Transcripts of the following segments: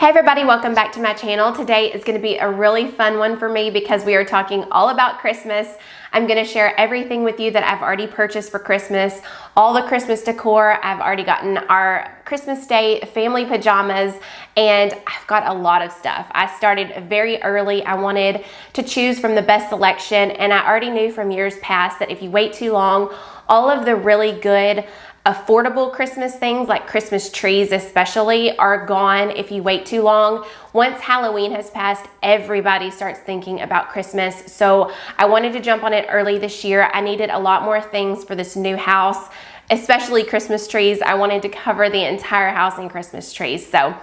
Hey everybody, welcome back to my channel. Today is going to be a really fun one for me because we are talking all about Christmas. I'm going to share everything with you that I've already purchased for Christmas, all the Christmas decor. I've already gotten our Christmas Day family pajamas, and I've got a lot of stuff. I started very early. I wanted to choose from the best selection, and I already knew from years past that if you wait too long, all of the really good affordable Christmas things like Christmas trees especially are gone if you wait too long. Once Halloween has passed, everybody starts thinking about Christmas. So I wanted to jump on it early this year. I needed a lot more things for this new house, especially Christmas trees. I wanted to cover the entire house in Christmas trees. So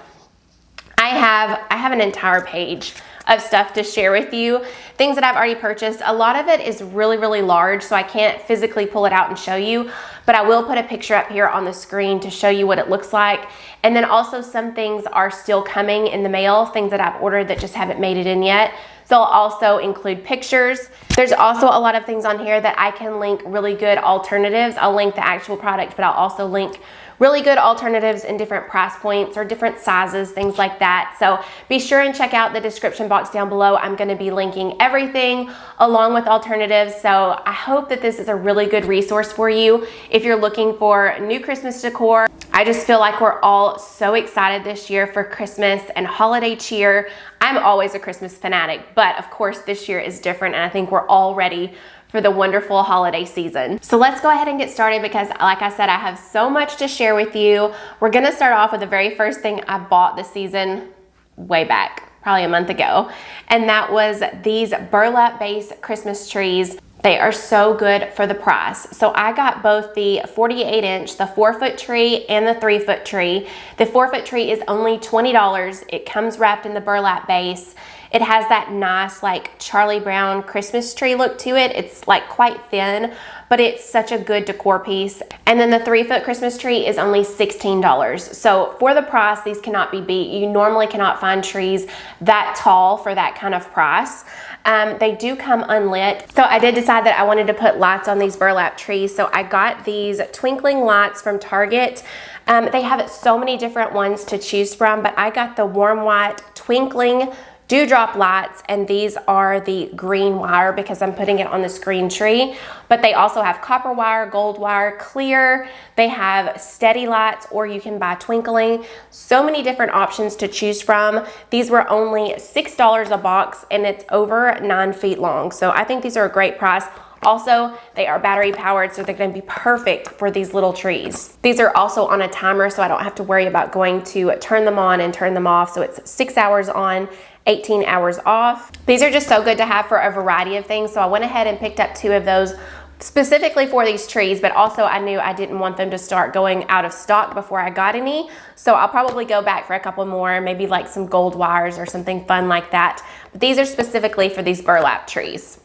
I have an entire page of stuff to share with you, things that I've already purchased. A lot of it is really, really large, so I can't physically pull it out and show you, but I will put a picture up here on the screen to show you what it looks like. And then also some things are still coming in the mail, things that I've ordered that just haven't made it in yet. So I'll also include pictures. There's also a lot of things on here that I can link really good alternatives. I'll link the actual product, but I'll also link really good alternatives in different price points or different sizes, things like that. So be sure and check out the description box down below. I'm going to be linking everything along with alternatives. So I hope that this is a really good resource for you if you're looking for new Christmas decor. I just feel like we're all so excited this year for Christmas and holiday cheer. I'm always a Christmas fanatic, but of course this year is different, and I think we're all ready for the wonderful holiday season. So let's go ahead and get started because like I said, I have so much to share with you. We're gonna start off with the very first thing I bought this season way back, probably a month ago. And that was these burlap base Christmas trees. They are so good for the price. So I got both the 48-inch, the 4-foot tree and the 3-foot tree. The 4-foot tree is only $20. It comes wrapped in the burlap base. It has that nice like Charlie Brown Christmas tree look to it. It's like quite thin, but it's such a good decor piece. And then the 3-foot Christmas tree is only $16. So for the price, these cannot be beat. You normally cannot find trees that tall for that kind of price. They do come unlit. So I did decide that I wanted to put lights on these burlap trees. So I got these twinkling lights from Target. They have so many different ones to choose from, but I got the warm white twinkling dewdrop lights, and these are the green wire because I'm putting it on the screen tree. But they also have copper wire, gold wire, clear. They have steady lights, or you can buy twinkling. So many different options to choose from. These were only $6 a box, and it's over 9 feet long. So I think these are a great price. Also, they are battery powered, so they're going to be perfect for these little trees. These are also on a timer, so I don't have to worry about going to turn them on and turn them off. So it's 6 hours on, 18 hours off. These are just so good to have for a variety of things. So I went ahead and picked up 2 of those specifically for these trees, but also I knew I didn't want them to start going out of stock before I got any. So I'll probably go back for a couple more, maybe like some gold wires or something fun like that. But these are specifically for these burlap trees.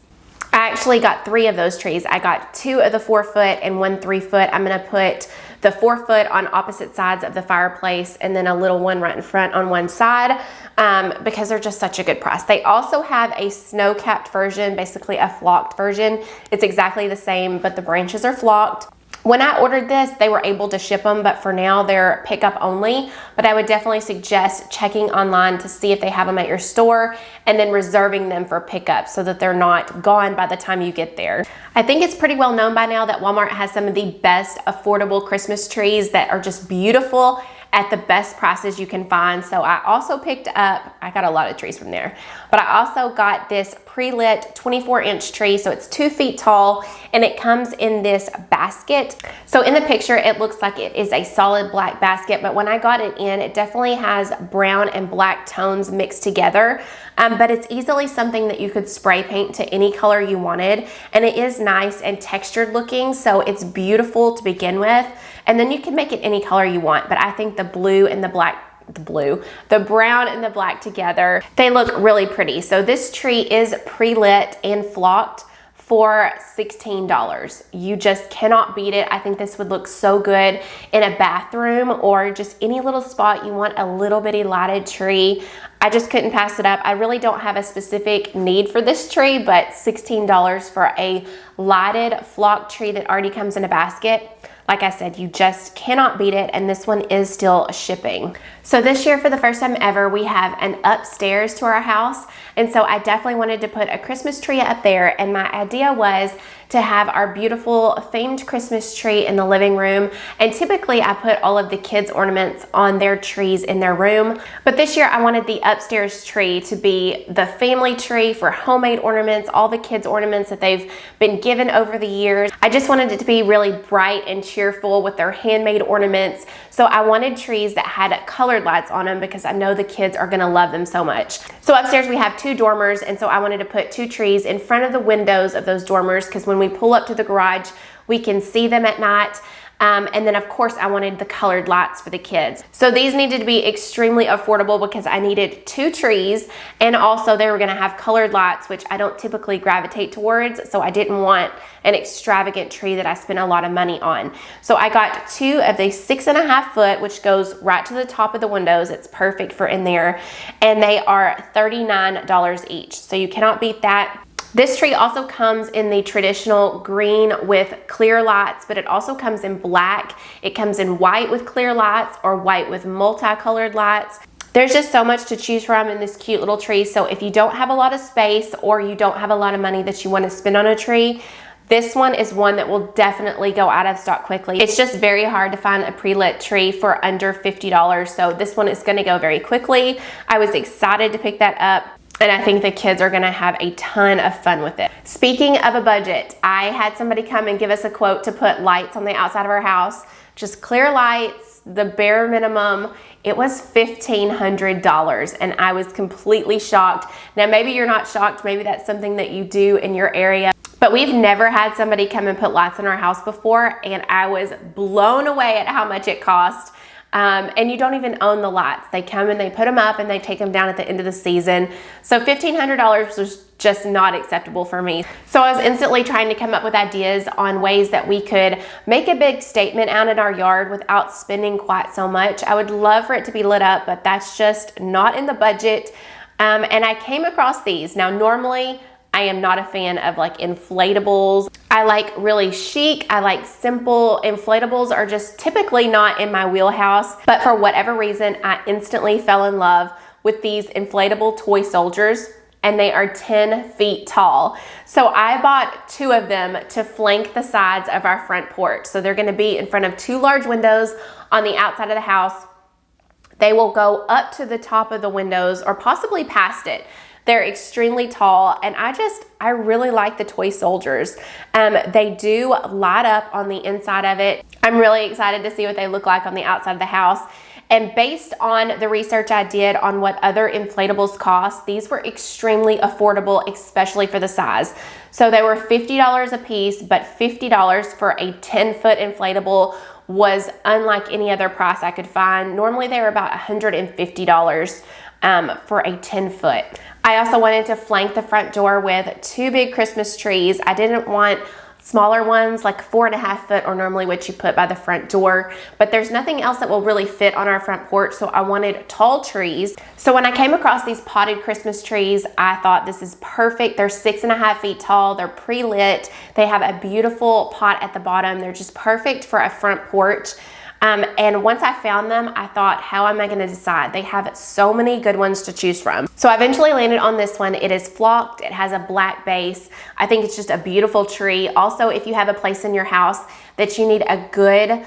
I actually got 3 of those trees. I got 2 of the 4-foot and 1 3-foot. I'm gonna put the 4-foot on opposite sides of the fireplace and then a little one right in front on one side because they're just such a good price. They also have a snow-capped version, basically a flocked version. It's exactly the same, but the branches are flocked. When I ordered this, they were able to ship them, but for now they're pickup only. But I would definitely suggest checking online to see if they have them at your store and then reserving them for pickup so that they're not gone by the time you get there. I think it's pretty well known by now that Walmart has some of the best affordable Christmas trees that are just beautiful at the best prices you can find. So I also picked up, I got a lot of trees from there, but I also got this pre-lit 24-inch tree. So it's 2 feet tall, and it comes in this basket. So in the picture, it looks like it is a solid black basket, but when I got it in, it definitely has brown and black tones mixed together. But it's easily something that you could spray paint to any color you wanted. And it is nice and textured looking, so it's beautiful to begin with. And then you can make it any color you want. But I think the blue and the black, the brown and the black together, they look really pretty. So this tree is pre-lit and flocked for $16. You just cannot beat it. I think this would look so good in a bathroom or just any little spot you want a little bitty lighted tree. I just couldn't pass it up. I really don't have a specific need for this tree, but $16 for a lighted flocked tree that already comes in a basket. like I said, you just cannot beat it, and this one is still shipping. So this year, for the first time ever, we have an upstairs to our house, and so I definitely wanted to put a Christmas tree up there, and my idea was to have our beautiful themed Christmas tree in the living room. And typically I put all of the kids' ornaments on their trees in their room. But this year I wanted the upstairs tree to be the family tree for homemade ornaments, all the kids' ornaments that they've been given over the years. I just wanted it to be really bright and cheerful with their handmade ornaments. So I wanted trees that had colored lights on them because I know the kids are gonna love them so much. So upstairs we have 2 dormers, and so I wanted to put 2 trees in front of the windows of those dormers, because when we pull up to the garage, we can see them at night. And then of course I wanted the colored lights for the kids. So these needed to be extremely affordable because I needed 2 trees, and also they were gonna have colored lights, which I don't typically gravitate towards, so I didn't want an extravagant tree that I spent a lot of money on. So I got 2 of the 6.5 foot, which goes right to the top of the windows. It's perfect for in there, and they are $39 each. So you cannot beat that. This tree also comes in the traditional green with clear lights, but it also comes in black. It comes in white with clear lights or white with multicolored lights. There's just so much to choose from in this cute little tree. So if you don't have a lot of space or you don't have a lot of money that you want to spend on a tree, this one is one that will definitely go out of stock quickly. It's just very hard to find a pre-lit tree for under $50. So this one is going to go very quickly. I was excited to pick that up, and I think the kids are gonna have a ton of fun with it. Speaking of a budget, I had somebody come and give us a quote to put lights on the outside of our house, just clear lights, the bare minimum. It was $1,500, and I was completely shocked. Now maybe you're not shocked, maybe that's something that you do in your area, but we've never had somebody come and put lights in our house before, and I was blown away at how much it cost. And you don't even own the lights. They come and they put them up and they take them down at the end of the season. So $1,500 was just not acceptable for me. So I was instantly trying to come up with ideas on ways that we could make a big statement out in our yard without spending quite so much. I would love for it to be lit up, but that's just not in the budget. And I came across these. Now, normally I am not a fan of like inflatables. I like really chic, I like simple. Inflatables are just typically not in my wheelhouse, but for whatever reason, I instantly fell in love with these inflatable toy soldiers, and they are 10 feet tall. So I bought 2 of them to flank the sides of our front porch. So they're gonna be in front of 2 large windows on the outside of the house. They will go up to the top of the windows or possibly past it. They're extremely tall, and I really like the toy soldiers. They do light up on the inside of it. I'm really excited to see what they look like on the outside of the house. And based on the research I did on what other inflatables cost, these were extremely affordable, especially for the size. So they were $50 a piece, but $50 for a 10-foot inflatable was unlike any other price I could find. Normally they were about $150 for a 10-foot. I also wanted to flank the front door with 2 big Christmas trees. I didn't want smaller ones like 4.5 foot or normally what you put by the front door, but there's nothing else that will really fit on our front porch, so I wanted tall trees. So when I came across these potted Christmas trees, I thought this is perfect. They're 6.5 feet tall, they're pre-lit, they have a beautiful pot at the bottom. They're just perfect for a front porch. And once I found them, I thought, how am I going to decide? They have so many good ones to choose from. So I eventually landed on this one. It is flocked. It has a black base. I think it's just a beautiful tree. Also, if you have a place in your house that you need a good,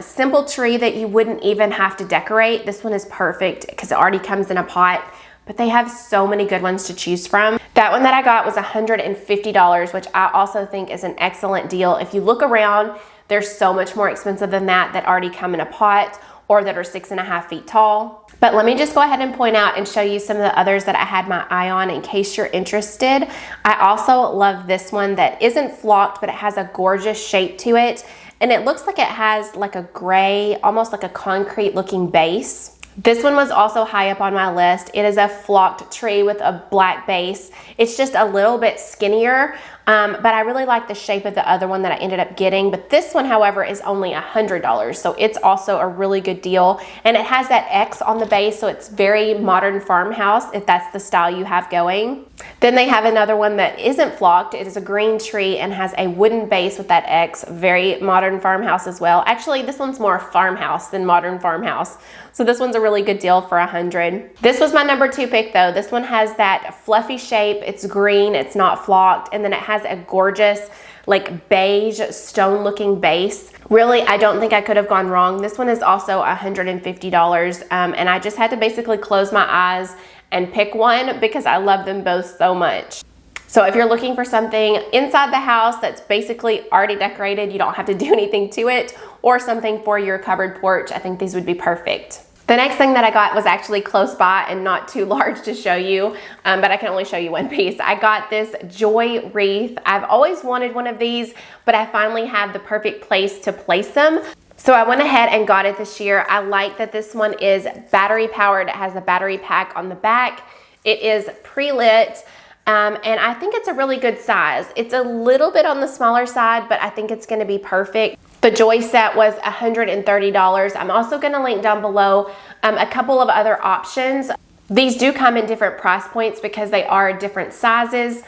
simple tree that you wouldn't even have to decorate, this one is perfect because it already comes in a pot. But they have so many good ones to choose from. That one that I got was $150, which I also think is an excellent deal. If you look around, there's so much more expensive than that already come in a pot or that are 6.5 feet tall. But let me just go ahead and point out and show you some of the others that I had my eye on in case you're interested. I also love this one that isn't flocked, but it has a gorgeous shape to it. And it looks like it has like a gray, almost like a concrete looking base. This one was also high up on my list. It is a flocked tree with a black base. It's just a little bit skinnier, but I really like the shape of the other one that I ended up getting. But this one, however, is only $100, so it's also a really good deal. And it has that X on the base, so it's very modern farmhouse if that's the style you have going. Then they have another one that isn't flocked. It is a green tree and has a wooden base with that X, very modern farmhouse as well. Actually, this one's more farmhouse than modern farmhouse. So this one's a really good deal for $100. This was my number 2 pick though. This one has that fluffy shape. It's green, it's not flocked, and then it has a gorgeous like beige stone looking base. Really, I don't think I could have gone wrong. This one is also $150, and I just had to basically close my eyes and pick one because I love them both so much. So if you're looking for something inside the house that's basically already decorated, you don't have to do anything to it, or something for your covered porch, I think these would be perfect. The next thing that I got was actually close by and not too large to show you, but I can only show you one piece. I got this joy wreath. I've always wanted one of these, but I finally had the perfect place to place them. So I went ahead and got it this year. I like that this one is battery powered. It has a battery pack on the back. It is pre-lit. And I think it's a really good size. It's a little bit on the smaller side, but I think it's gonna be perfect. The Joy set was $130. I'm also gonna link down below a couple of other options. These do come in different price points because they are different sizes.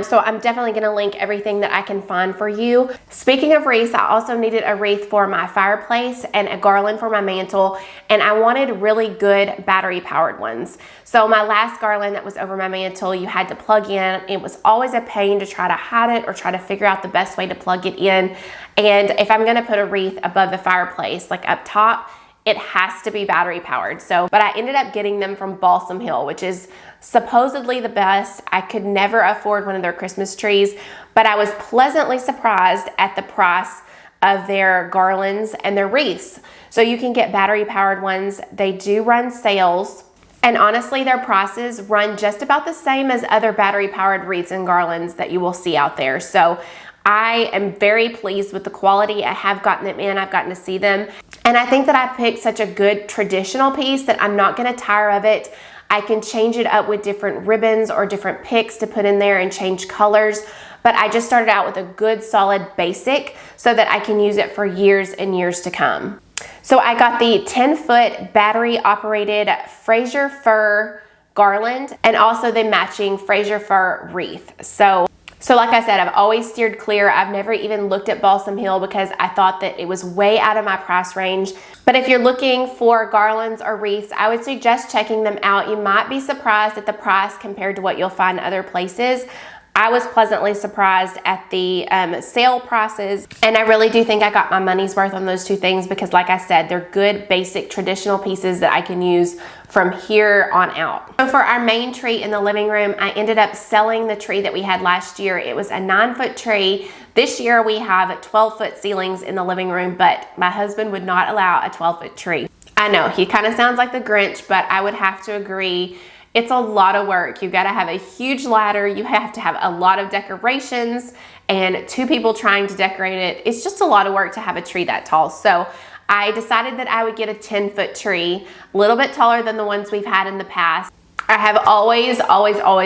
So I'm definitely gonna link everything that I can find for you. Speaking of wreaths, I also needed a wreath for my fireplace and a garland for my mantle, and I wanted really good battery powered ones. So my last garland that was over my mantle, you had to plug in. It was always a pain to try to hide it or try to figure out the best way to plug it in. And if I'm gonna put a wreath above the fireplace, like up top, it has to be battery powered. But I ended up getting them from Balsam Hill, which is supposedly the best. I could never afford one of their Christmas trees, but I was pleasantly surprised at the price of their garlands and their wreaths. So you can get battery powered ones. They do run sales, and honestly, their prices run just about the same as other battery powered wreaths and garlands that you will see out there. So I am very pleased with the quality. I have gotten them in, I've gotten to see them. And I think that I picked such a good traditional piece that I'm not gonna tire of it. I can change it up with different ribbons or different picks to put in there and change colors. But I just started out with a good solid basic so that I can use it for years and years to come. So I got the 10-foot battery operated Fraser fir garland and also the matching Fraser fir wreath. So like I said, I've always steered clear. I've never even looked at Balsam Hill because I thought that it was way out of my price range. But if you're looking for garlands or wreaths, I would suggest checking them out. You might be surprised at the price compared to what you'll find other places. I was pleasantly surprised at the sale prices, and I really do think I got my money's worth on those two things because like I said, they're good basic traditional pieces that I can use from here on out. So for our main tree in the living room, I ended up selling the tree that we had last year. It was a 9-foot tree. This year we have 12-foot ceilings in the living room, but my husband would not allow a 12-foot tree. I know, he kind of sounds like the Grinch, but I would have to agree. It's a lot of work. You've got to have a huge ladder. You have to have a lot of decorations and 2 people trying to decorate it. It's just a lot of work to have a tree that tall. So I decided that I would get a 10-foot tree, a little bit taller than the ones we've had in the past. I have always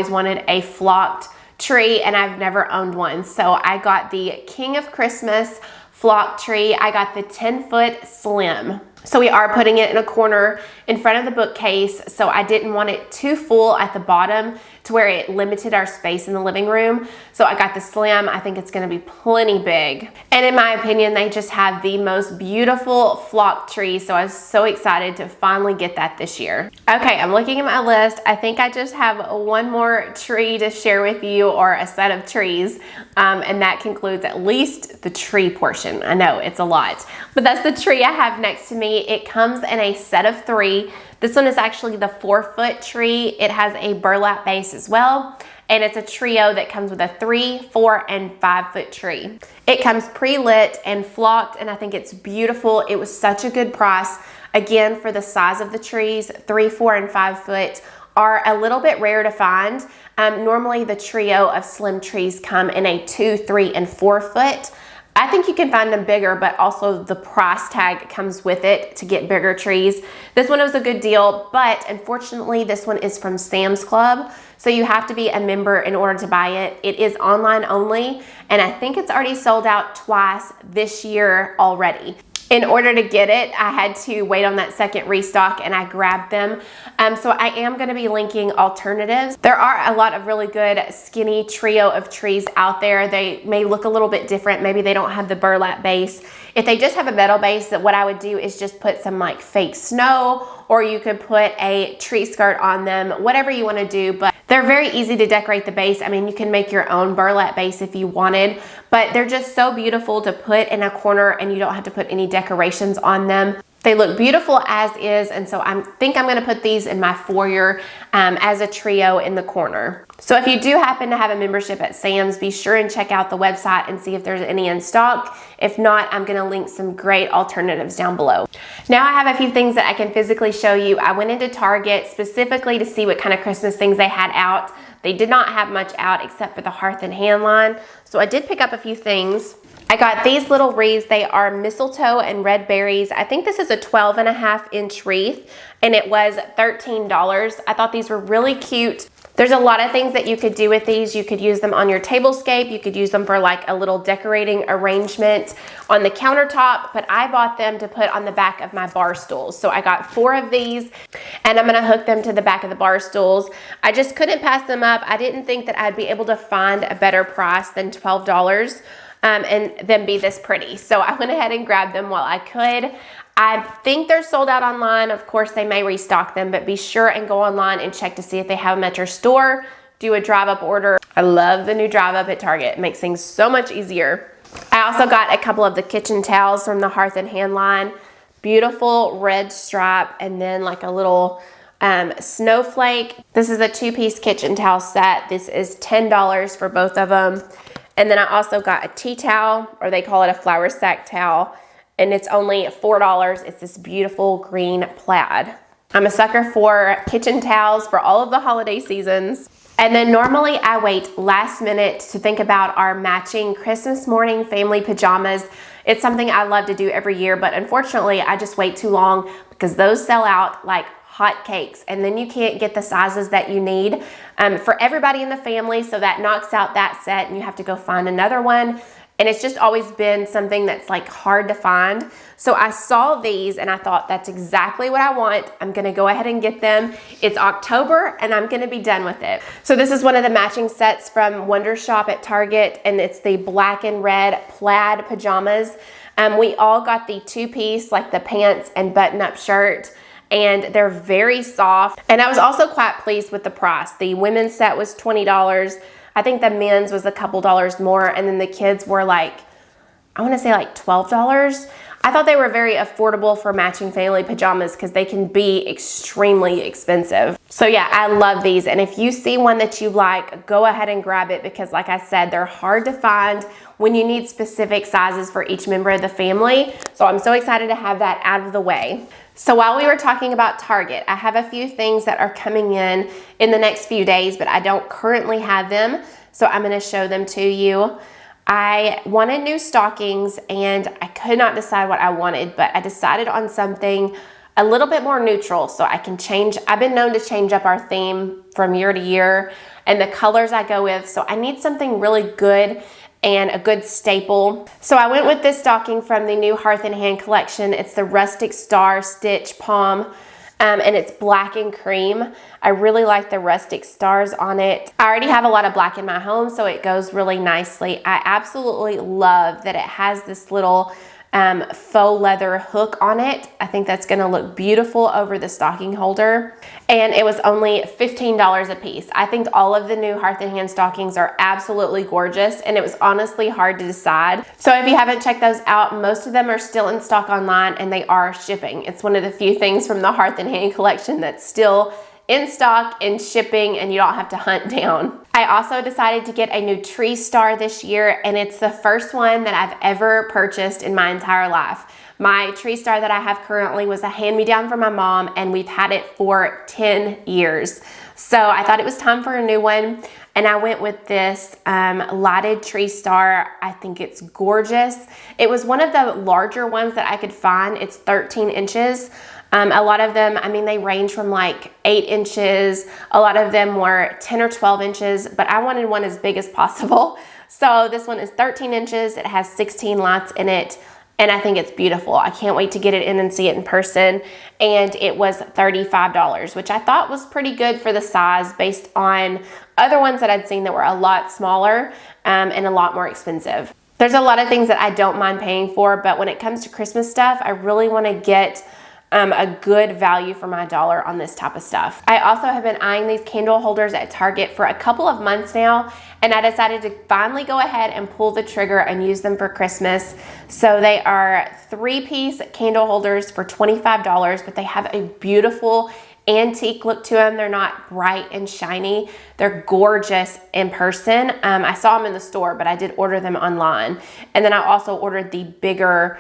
wanted a flocked tree, and I've never owned one. So I got the King of Christmas flocked tree. I got the 10-foot slim. So we are putting it in a corner in front of the bookcase, so I didn't want it too full at the bottom to where it limited our space in the living room. So I got the slim. I think it's gonna be plenty big. And in my opinion, they just have the most beautiful flocked tree, so I was so excited to finally get that this year. Okay, I'm looking at my list. I think I just have one more tree to share with you, or a set of trees, and that concludes at least the tree portion. I know, it's a lot, but that's the tree I have next to me. It comes in a set of 3. This one is actually the 4-foot tree. It has a burlap base as well, and it's a trio that comes with a 3, 4, and 5-foot tree. It comes pre-lit and flocked, and I think it's beautiful. It was such a good price. Again, for the size of the trees, 3, 4, and 5 foot are a little bit rare to find. Normally the trio of slim trees come in a 2, 3, and 4 foot. I think you can find them bigger, but also the price tag comes with it to get bigger trees. This one was a good deal, but unfortunately this one is from Sam's Club, so you have to be a member in order to buy it. It is online only, and I think it's already sold out twice this year already. In order to get it, I had to wait on that second restock, and I grabbed them. So I am going to be linking alternatives. There are a lot of really good skinny trio of trees out there. They may look a little bit different. Maybe they don't have the burlap base. If they just have a metal base, that what I would do is just put some like fake snow, or you could put a tree skirt on them, whatever you want to do. But they're very easy to decorate the base. I mean, you can make your own burlap base if you wanted, but they're just so beautiful to put in a corner, and you don't have to put any decorations on them. They look beautiful as is, and so I think I'm going to put these in my foyer as a trio in the corner. So if you do happen to have a membership at Sam's, be sure and check out the website and see if there's any in stock. If not, I'm going to link some great alternatives down below. Now I have a few things that I can physically show you. I went into Target specifically to see what kind of Christmas things they had out. They did not have much out except for the Hearth and Hand line, so I did pick up a few things. I got these little wreaths. They are mistletoe and red berries. I think this is a 12.5-inch wreath, and it was $13. I thought these were really cute. There's a lot of things that you could do with these. You could use them on your tablescape. You could use them for like a little decorating arrangement on the countertop, but I bought them to put on the back of my bar stools. So I got 4 of these, and I'm gonna hook them to the back of the bar stools. I just couldn't pass them up. I didn't think that I'd be able to find a better price than $12. And then be this pretty. So I went ahead and grabbed them while I could. I think they're sold out online. Of course, they may restock them, but be sure and go online and check to see if they have them at your store. Do a drive-up order. I love the new drive-up at Target. It makes things so much easier. I also got a couple of the kitchen towels from the Hearth and Hand line. Beautiful red stripe, and then like a little snowflake. This is a 2-piece kitchen towel set. This is $10 for both of them. And then I also got a tea towel, or they call it a flour sack towel, and it's only $4. It's this beautiful green plaid. I'm a sucker for kitchen towels for all of the holiday seasons. And then normally I wait last minute to think about our matching Christmas morning family pajamas. It's something I love to do every year, but unfortunately I just wait too long because those sell out like hot cakes, and then you can't get the sizes that you need for everybody in the family, so that knocks out that set and you have to go find another one. And it's just always been something that's like hard to find. So I saw these and I thought, that's exactly what I want. I'm gonna go ahead and get them. It's October and I'm gonna be done with it. So this is one of the matching sets from Wonder Shop at Target, and it's the black and red plaid pajamas. We all got the 2-piece, like the pants and button-up shirt, and they're very soft. And I was also quite pleased with the price. The women's set was $20. I think the men's was a couple dollars more, and then the kids were like, I want to say like $12. I thought they were very affordable for matching family pajamas because they can be extremely expensive. So yeah, I love these. And if you see one that you like, go ahead and grab it, because like I said, they're hard to find when you need specific sizes for each member of the family. So I'm so excited to have that out of the way. So while we were talking about Target, I have a few things that are coming in the next few days, but I don't currently have them. So I'm gonna show them to you. I wanted new stockings and I could not decide what I wanted, but I decided on something a little bit more neutral so I can change. I've been known to change up our theme from year to year and the colors I go with. So I need something really good and a good staple. So I went with this stocking from the new Hearth and Hand collection. It's the Rustic Star Stitch Palm, and it's black and cream. I really like the rustic stars on it. I already have a lot of black in my home, so it goes really nicely. I absolutely love that it has this little faux leather hook on it. I think that's gonna look beautiful over the stocking holder. And it was only $15 a piece. I think all of the new Hearth and Hand stockings are absolutely gorgeous, and it was honestly hard to decide. So if you haven't checked those out, most of them are still in stock online and they are shipping. It's one of the few things from the Hearth and Hand collection that's still in stock, in shipping, and you don't have to hunt down. I also decided to get a new tree star this year, and it's the first one that I've ever purchased in my entire life. My tree star that I have currently was a hand-me-down from my mom, and we've had it for 10 years. So I thought it was time for a new one, and I went with this lighted tree star. I think it's gorgeous. It was one of the larger ones that I could find. It's 13 inches. A lot of them, I mean, they range from like 8 inches. A lot of them were 10 or 12 inches, but I wanted one as big as possible. So this one is 13 inches. It has 16 lights in it, and I think it's beautiful. I can't wait to get it in and see it in person. And it was $35, which I thought was pretty good for the size based on other ones that I'd seen that were a lot smaller and a lot more expensive. There's a lot of things that I don't mind paying for, but when it comes to Christmas stuff, I really want to get a good value for my dollar on this type of stuff. I also have been eyeing these candle holders at Target for a couple of months now, and I decided to finally go ahead and pull the trigger and use them for Christmas. So they are 3-piece candle holders for $25, but they have a beautiful antique look to them. They're not bright and shiny. They're gorgeous in person. I saw them in the store, but I did order them online. And then I also ordered the bigger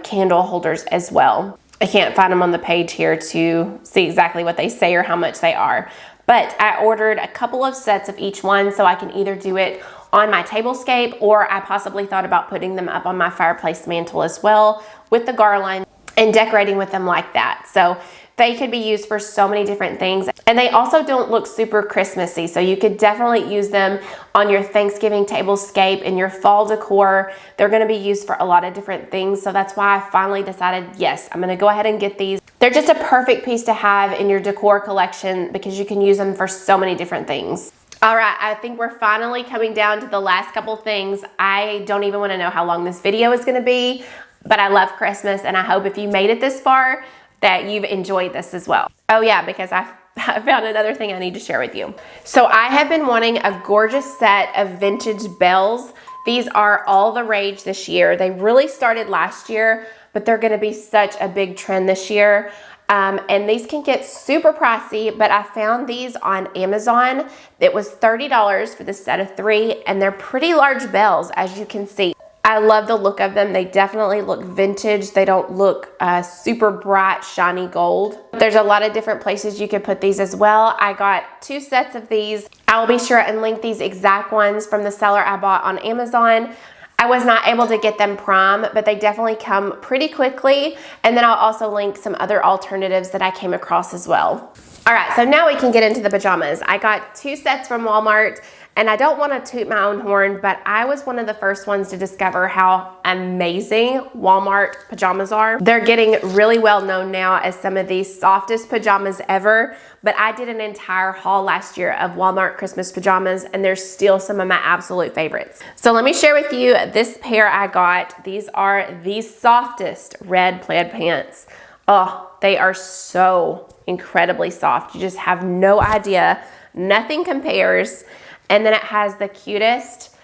candle holders as well. I can't find them on the page here to see exactly what they say or how much they are. But I ordered a couple of sets of each one so I can either do it on my tablescape, or I possibly thought about putting them up on my fireplace mantle as well with the garland and decorating with them like that. So they could be used for so many different things. And they also don't look super Christmassy, so you could definitely use them on your Thanksgiving tablescape in your fall decor. They're gonna be used for a lot of different things, so that's why I finally decided, yes, I'm gonna go ahead and get these. They're just a perfect piece to have in your decor collection because you can use them for so many different things. All right, I think we're finally coming down to the last couple things. I don't even wanna know how long this video is gonna be, but I love Christmas, and I hope if you made it this far, that you've enjoyed this as well. Oh yeah, because I found another thing I need to share with you. So I have been wanting a gorgeous set of vintage bells. These are all the rage this year. They really started last year, but they're gonna be such a big trend this year. And these can get super pricey, but I found these on Amazon. It was $30 for the set of 3, and they're pretty large bells, as you can see. I love the look of them. They definitely look vintage. They don't look super bright, shiny gold. There's a lot of different places you could put these as well. I got 2 sets of these. I will be sure and link these exact ones from the seller I bought on Amazon. I was not able to get them prime, but they definitely come pretty quickly. And then I'll also link some other alternatives that I came across as well. All right, so now we can get into the pajamas. I got 2 sets from Walmart. And I don't want to toot my own horn, but I was one of the first ones to discover how amazing Walmart pajamas are. They're getting really well known now as some of the softest pajamas ever, but I did an entire haul last year of Walmart Christmas pajamas, and they're still some of my absolute favorites. So let me share with you this pair I got. These are the softest red plaid pants. Oh, they are so incredibly soft. You just have no idea. Nothing compares. And then it has the cutest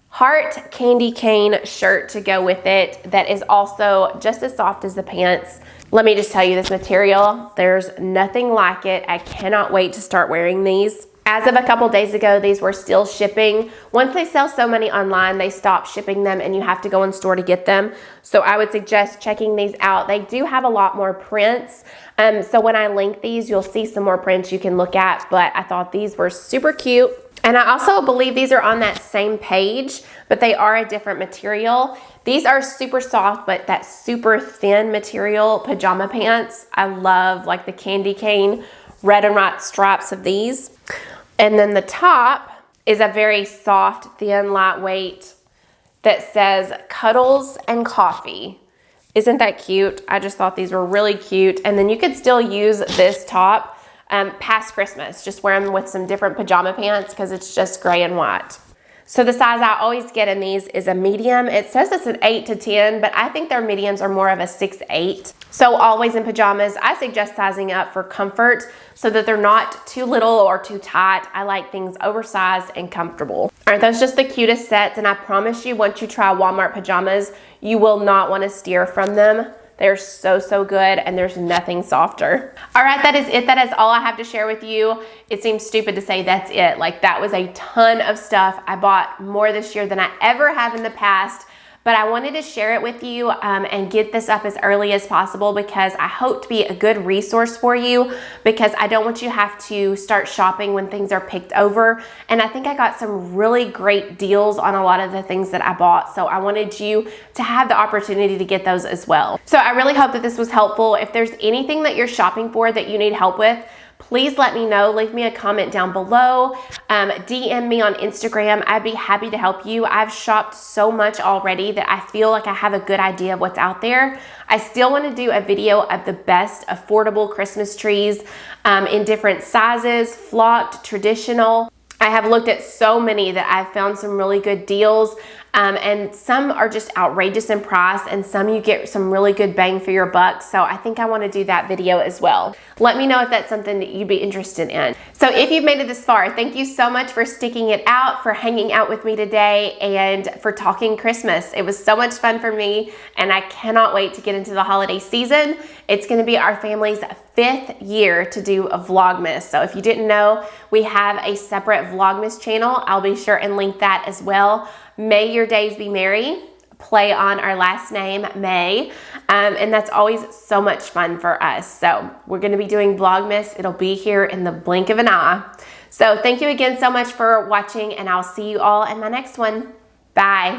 heart candy cane shirt to go with it that is also just as soft as the pants. Let me just tell you, this material, there's nothing like it. I cannot wait to start wearing these. As of a couple days ago, these were still shipping. Once they sell so many online, they stop shipping them and you have to go in store to get them. So I would suggest checking these out. They do have a lot more prints. So when I link these, you'll see some more prints you can look at, but I thought these were super cute. And I also believe these are on that same page, but they are a different material. These are super soft, but that super thin material pajama pants. I love like the candy cane red and white stripes of these. And then the top is a very soft, thin, lightweight that says Cuddles and Coffee. Isn't that cute? I just thought these were really cute. And then you could still use this top past Christmas. Just wear them with some different pajama pants because it's just gray and white. So the size I always get in these is a medium. It says it's an 8 to 10, but I think their mediums are more of a 6-8. So always in pajamas, I suggest sizing up for comfort so that they're not too little or too tight. I like things oversized and comfortable. All right, those just the cutest sets, and I promise you, once you try Walmart pajamas, you will not want to steer from them. They're so, so good, and there's nothing softer. All right, that is it. That is all I have to share with you. It seems stupid to say that's it. Like, that was a ton of stuff. I bought more this year than I ever have in the past, but I wanted to share it with you and get this up as early as possible because I hope to be a good resource for you, because I don't want you to have to start shopping when things are picked over. And I think I got some really great deals on a lot of the things that I bought. So I wanted you to have the opportunity to get those as well. So I really hope that this was helpful. If there's anything that you're shopping for that you need help with, please let me know. Leave me a comment down below. DM me on Instagram. I'd be happy to help you. I've shopped so much already that I feel like I have a good idea of what's out there. I still want to do a video of the best affordable Christmas trees in different sizes, flocked, traditional. I have looked at so many that I've found some really good deals. And some are just outrageous in price, and some you get some really good bang for your buck. So I think I want to do that video as well. Let me know if that's something that you'd be interested in. So if you've made it this far, thank you so much for sticking it out, for hanging out with me today, and for talking Christmas. It was so much fun for me, and I cannot wait to get into the holiday season. It's going to be our family's 5th year to do a Vlogmas. So if you didn't know, we have a separate Vlogmas channel. I'll be sure and link that as well. May your days be merry. Play on our last name, May. And that's always so much fun for us. So we're going to be doing Vlogmas. It'll be here in the blink of an eye. So thank you again so much for watching, and I'll see you all in my next one. Bye.